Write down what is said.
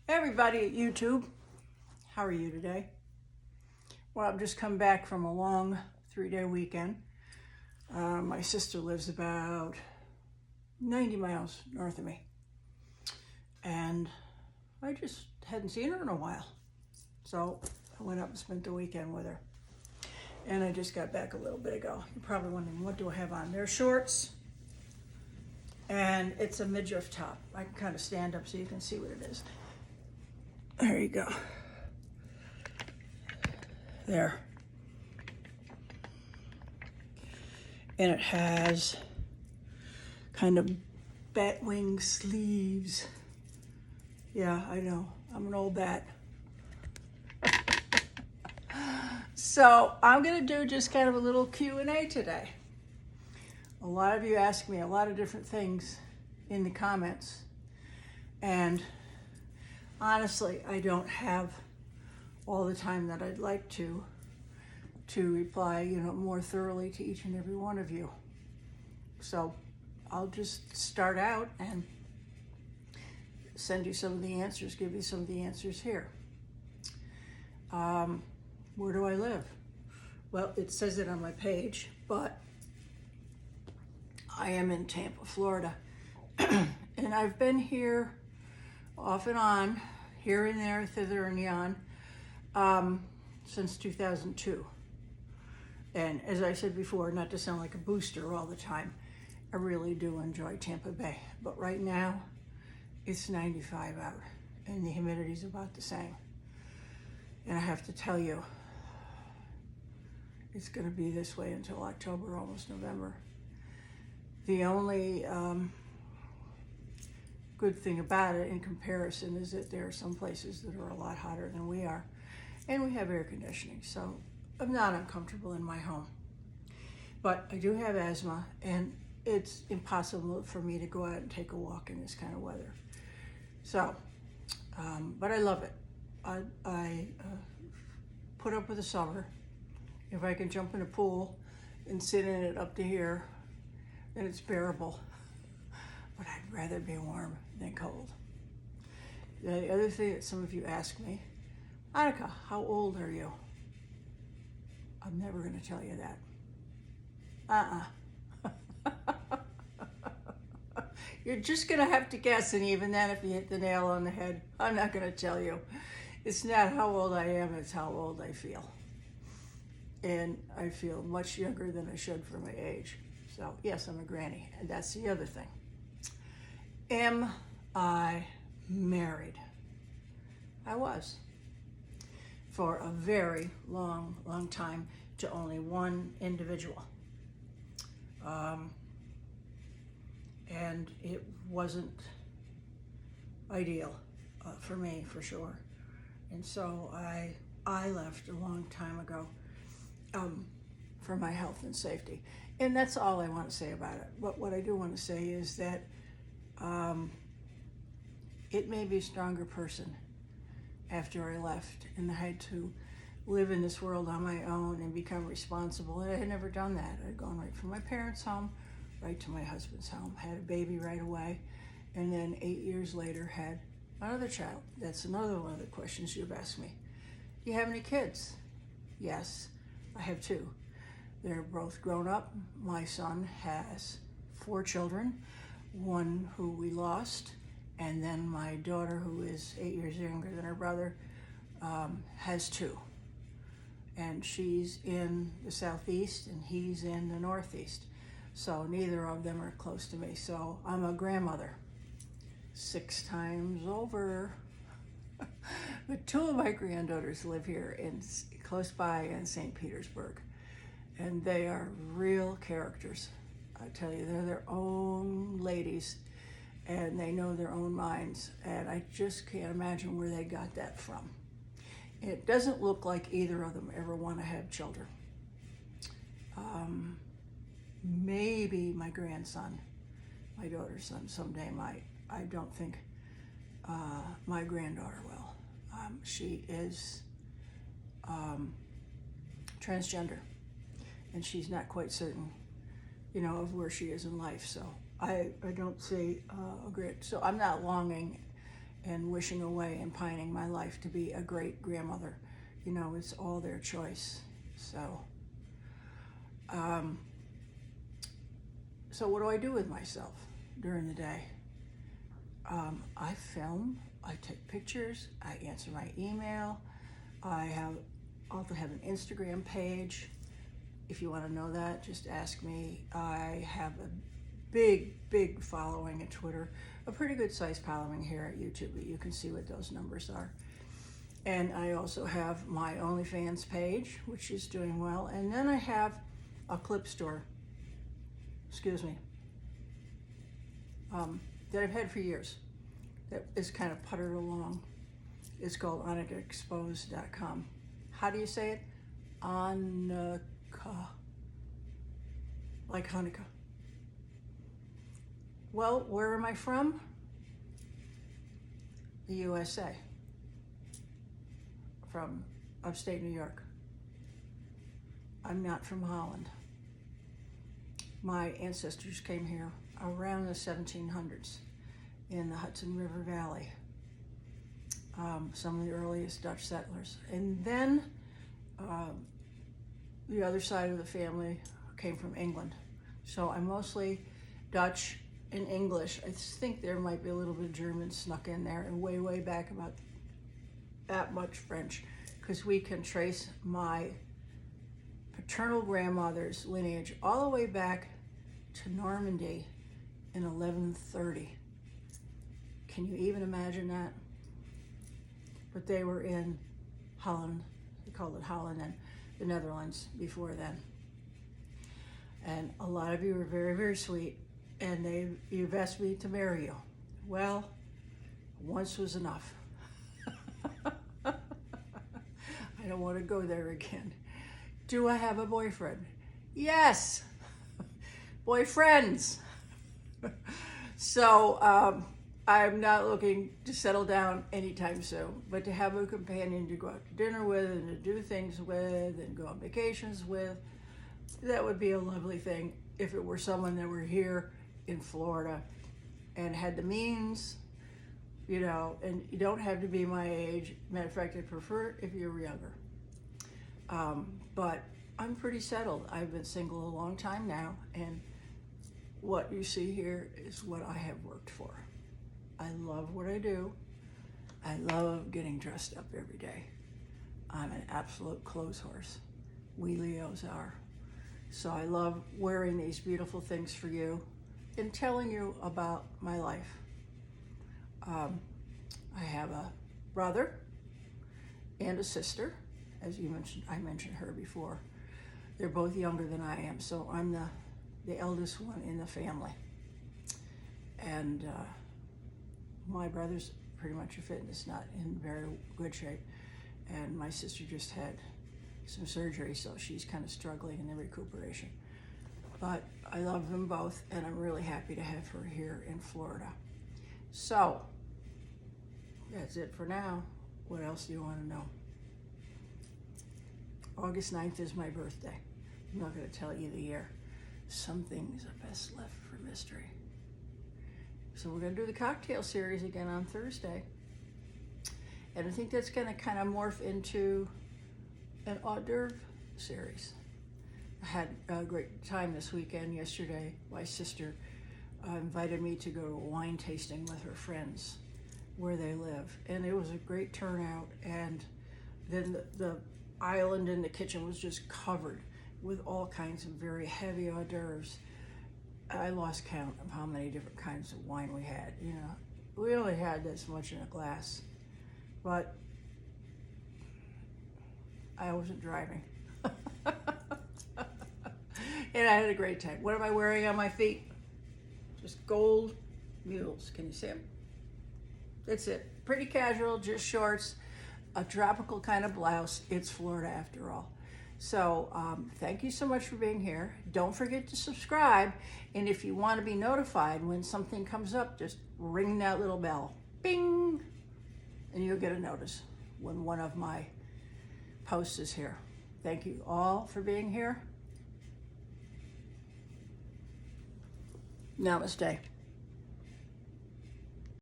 Everybody at YouTube, how are you today? Well, I've just come back from a long 3-day weekend. My sister lives about 90 miles north of me, and I just hadn't seen her in a while. So I went up and spent the weekend with her. And I just got back a little bit ago. You're probably wondering, what do I have on? They're shorts, and it's a midriff top. I can kind of stand up so you can see what it is. There you go. There. And it has kind of bat wing sleeves. Yeah, I know. I'm an old bat. So I'm going to do just kind of a little Q&A today. A lot of you ask me a lot of different things in the comments. And honestly, I don't have all the time that I'd like to reply, more thoroughly to each and every one of you. So I'll just start out and send you some of the answers, give you some of the answers here. Where do I live? Well, it says it on my page, but I am in Tampa, Florida. And I've been here off and on, here and there, thither and yon, since 2002. And as I said before, not to sound like a booster all the time, I really do enjoy Tampa Bay. But right now, it's 95 out, and the humidity's about the same. And I have to tell you, it's going to be this way until October, almost November. The only good thing about it in comparison is that there are some places that are a lot hotter than we are, and we have air conditioning, so I'm not uncomfortable in my home. But I do have asthma, and it's impossible for me to go out and take a walk in this kind of weather. So, but I love it. I put up with the summer. If I can jump in a pool and sit in it up to here, then it's bearable. But I'd rather be warm than cold. The other thing that some of you ask me, Anneke, how old are you? I'm never going to tell you that. You're just going to have to guess, and even then, if you hit the nail on the head, I'm not going to tell you. It's not how old I am, it's how old I feel. And I feel much younger than I should for my age. So yes, I'm a granny, and that's the other thing. Am I married? I was. For a very long, long time, to only one individual. And it wasn't ideal for me, for sure. And so I left a long time ago for my health and safety. And that's all I want to say about it. But what I do want to say is that it made me a stronger person after I left, and I had to live in this world on my own and become responsible. And I had never done that. I'd gone right from my parents' home right to my husband's home, had a baby right away, and then 8 years later had another child. That's another one of the questions you've asked me. Do you have any kids? Yes, I have 2. They're both grown up. My son has 4 children, 1 who we lost, and then my daughter, who is 8 years younger than her brother, has 2. And she's in the southeast and he's in the northeast. So neither of them are close to me. So I'm a grandmother 6 times over. But 2 of my granddaughters live here close by in St. Petersburg. And they are real characters. I tell you, they're their own ladies, and they know their own minds. And I just can't imagine where they got that from. It doesn't look like either of them ever want to have children. Maybe my grandson, my daughter's son, someday might. I don't think my granddaughter will. She is transgender, and she's not quite certain, of where she is in life. So I don't see a great, so I'm not longing and wishing away and pining my life to be a great grandmother. You know, it's all their choice. So what do I do with myself during the day? I film, I take pictures, I answer my email, I also have an Instagram page. If you want to know that, just ask me. I have a big following at Twitter, a pretty good sized following here at YouTube, but you can see what those numbers are. And I also have my OnlyFans page, which is doing well. And then I have a clip store, that I've had for years, that is kind of puttered along. It's called AnnekaExposed.com. How do you say it? Anneke, like Hanukkah. Well, where am I from? The USA. From upstate New York. I'm not from Holland. My ancestors came here around the 1700s in the Hudson River Valley. Some of the earliest Dutch settlers. And then the other side of the family came from England. So I'm mostly Dutch and English. I think there might be a little bit of German snuck in there, and way back about that much French, because we can trace my paternal grandmother's lineage all the way back to Normandy in 1130. Can you even imagine that? But they were in Holland. They called it Holland and the Netherlands before then. And a lot of you were very sweet, and you've asked me to marry you. Well, once was enough. I don't want to go there again. Do I have a boyfriend? Yes. Boyfriends. So I'm not looking to settle down anytime soon, but to have a companion to go out to dinner with and to do things with and go on vacations with, that would be a lovely thing if it were someone that were here in Florida and had the means, you know, and you don't have to be my age. Matter of fact, I'd prefer if you were younger. But I'm pretty settled. I've been single a long time now, and what you see here is what I have worked for. I love what I do. I love getting dressed up every day. I'm an absolute clothes horse. We Leos are. So I love wearing these beautiful things for you and telling you about my life. I have a brother and a sister, as you mentioned. I mentioned her before. They're both younger than I am, so I'm the eldest one in the family. And my brother's pretty much a fitness nut, in very good shape. And my sister just had some surgery, so she's kind of struggling in the recuperation. But I love them both, and I'm really happy to have her here in Florida. So, that's it for now. What else do you want to know? August 9th is my birthday. I'm not going to tell you the year. Some things are best left for mystery. So we're going to do the cocktail series again on Thursday. And I think that's going to kind of morph into an hors d'oeuvre series. I had a great time this weekend. Yesterday, my sister invited me to go to a wine tasting with her friends where they live. And it was a great turnout. And then the island in the kitchen was just covered with all kinds of very heavy hors d'oeuvres. I lost count of how many different kinds of wine we had. You know, we only had this much in a glass, but I wasn't driving. And I had a great time. What am I wearing on my feet? Just gold mules. Can you see them? That's it. Pretty casual, just shorts, a tropical kind of blouse. It's Florida after all. So thank you so much for being here. Don't forget to subscribe. And if you want to be notified when something comes up, just ring that little bell. Bing! And you'll get a notice when one of my posts is here. Thank you all for being here. Namaste.